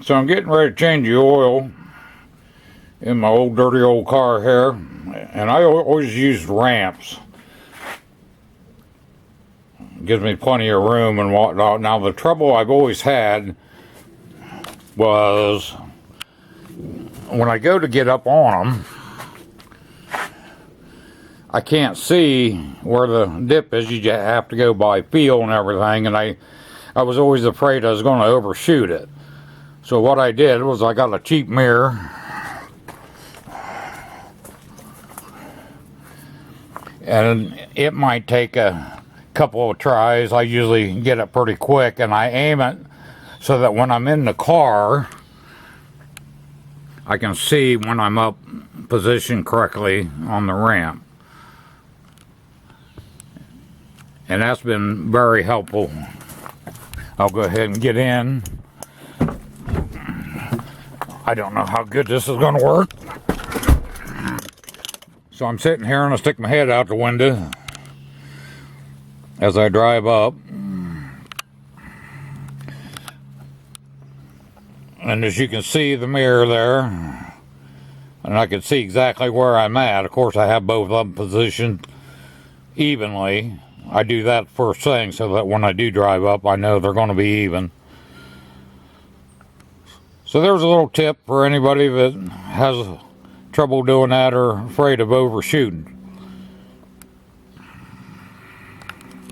So I'm getting ready to change the oil in my old dirty old car here, and I always use ramps. It gives me plenty of room and whatnot. Now the trouble I've always had was when I go to get up on them, I can't see where the dip is. You just have to go by feel and everything, and I was always afraid I was going to overshoot it. So what I did was I got a cheap mirror, and it might take a couple of tries. I usually get it pretty quick, and I aim it so that when I'm in the car, I can see when I'm up positioned correctly on the ramp. And that's been very helpful. I'll go ahead and get in. I don't know how good this is going to work. So I'm sitting here and I stick my head out the window as I drive up. And as you can see the mirror there, and I can see exactly where I'm at. Of course, I have both of them positioned evenly. I do that first thing so that when I do drive up, I know they're going to be even. So there's a little tip for anybody that has trouble doing that or afraid of overshooting.